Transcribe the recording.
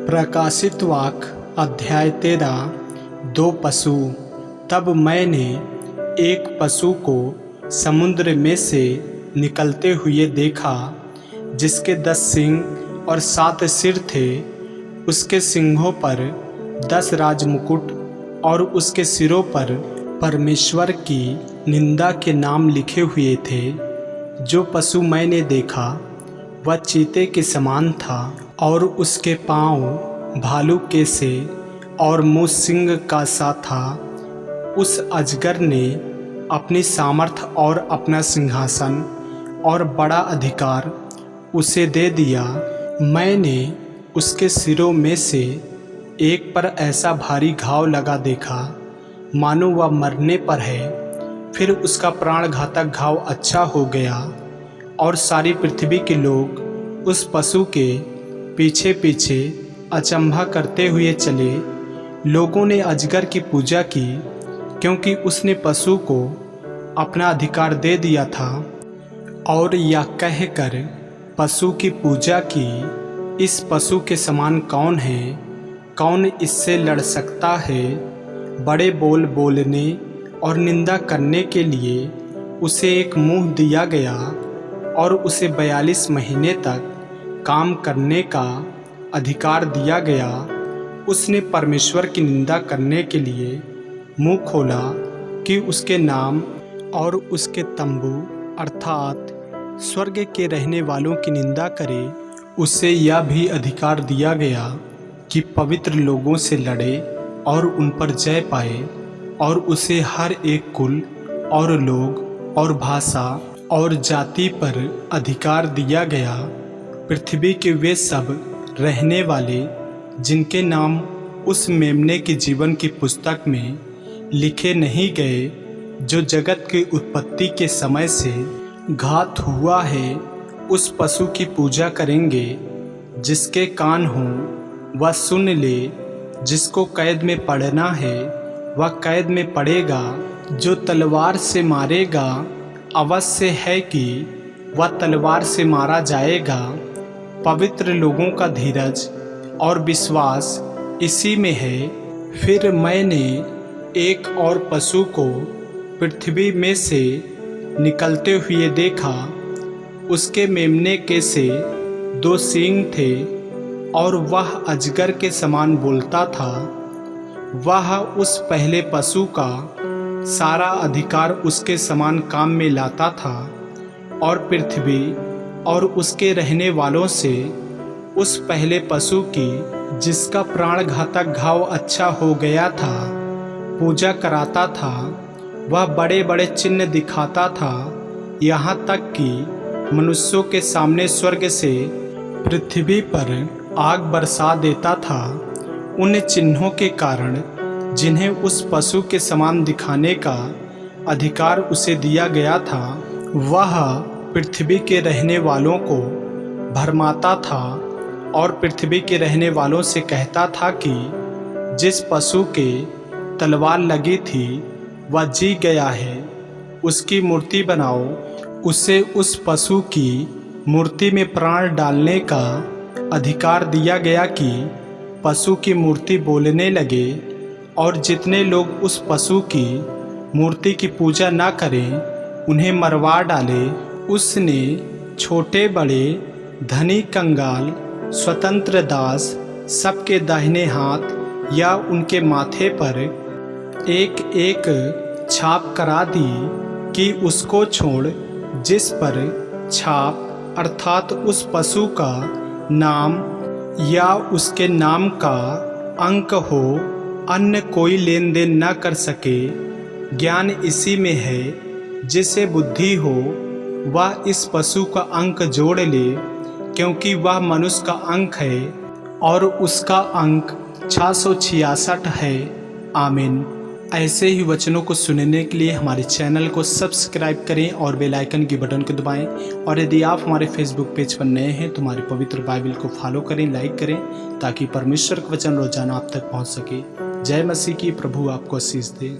प्रकाशित वाक्य अध्याय 13। दो पशु। तब मैंने एक पशु को समुद्र में से निकलते हुए देखा, जिसके 10 सींग और 7 सिर थे। उसके सींगों पर 10 राजमुकुट और उसके सिरों पर परमेश्वर की निंदा के नाम लिखे हुए थे। जो पशु मैंने देखा वह चीते के समान था, और उसके पाँव भालू के से और मुँह सिंह का सा था। उस अजगर ने अपनी सामर्थ और अपना सिंहासन और बड़ा अधिकार उसे दे दिया। मैंने उसके सिरों में से एक पर ऐसा भारी घाव लगा देखा, मानो वह मरने पर है। फिर उसका प्राण घातक घाव अच्छा हो गया, और सारी पृथ्वी के लोग उस पशु के पीछे पीछे अचंभा करते हुए चले। लोगों ने अजगर की पूजा की, क्योंकि उसने पशु को अपना अधिकार दे दिया था, और यह कहकर पशु की पूजा की, इस पशु के समान कौन है? कौन इससे लड़ सकता है? बड़े बोल बोलने और निंदा करने के लिए उसे एक मुंह दिया गया, और उसे 42 महीने तक काम करने का अधिकार दिया गया। उसने परमेश्वर की निंदा करने के लिए मुंह खोला कि उसके नाम और उसके तंबू अर्थात स्वर्ग के रहने वालों की निंदा करे। उसे यह भी अधिकार दिया गया कि पवित्र लोगों से लड़े और उन पर जय पाए। और उसे हर एक कुल और लोग और भाषा और जाति पर अधिकार दिया गया। पृथ्वी के वे सब रहने वाले जिनके नाम उस मेमने के जीवन की पुस्तक में लिखे नहीं गए, जो जगत की उत्पत्ति के समय से घात हुआ है, उस पशु की पूजा करेंगे। जिसके कान हों वह सुन ले। जिसको कैद में पड़ना है वह कैद में पड़ेगा। जो तलवार से मारेगा अवश्य है कि वह तलवार से मारा जाएगा। पवित्र लोगों का धीरज और विश्वास इसी में है। फिर मैंने एक और पशु को पृथ्वी में से निकलते हुए देखा। उसके मेमने के से 2 सींग थे, और वह अजगर के समान बोलता था। वह उस पहले पशु का सारा अधिकार उसके समान काम में लाता था, और पृथ्वी और उसके रहने वालों से उस पहले पशु की, जिसका प्राण घातक घाव अच्छा हो गया था, पूजा कराता था। वह बड़े बड़े चिन्ह दिखाता था, यहाँ तक कि मनुष्यों के सामने स्वर्ग से पृथ्वी पर आग बरसा देता था। उन चिन्हों के कारण जिन्हें उस पशु के समान दिखाने का अधिकार उसे दिया गया था, वह पृथ्वी के रहने वालों को भरमाता था, और पृथ्वी के रहने वालों से कहता था कि जिस पशु के तलवार लगी थी वह जी गया है, उसकी मूर्ति बनाओ। उसे उस पशु की मूर्ति में प्राण डालने का अधिकार दिया गया कि पशु की मूर्ति बोलने लगे, और जितने लोग उस पशु की मूर्ति की पूजा न करें उन्हें मरवा डाले। उसने छोटे बड़े, धनी कंगाल, स्वतंत्र दास सबके दाहिने हाथ या उनके माथे पर एक एक छाप करा दी, कि उसको छोड़ जिस पर छाप अर्थात उस पशु का नाम या उसके नाम का अंक हो, अन्य कोई लेन देन न कर सके। ज्ञान इसी में है। जिसे बुद्धि हो वह इस पशु का अंक जोड़ ले, क्योंकि वह मनुष्य का अंक है, और उसका अंक 666 है। आमीन। ऐसे ही वचनों को सुनने के लिए हमारे चैनल को सब्सक्राइब करें और बेल आइकन की बटन को दबाएं। और यदि आप हमारे फेसबुक पेज पर नए हैं तो हमारे पवित्र बाइबल को फॉलो करें, लाइक करें, ताकि परमेश्वर का वचन रोजाना आप तक पहुंच सके। जय मसीह की। प्रभु आपको आशीष दे।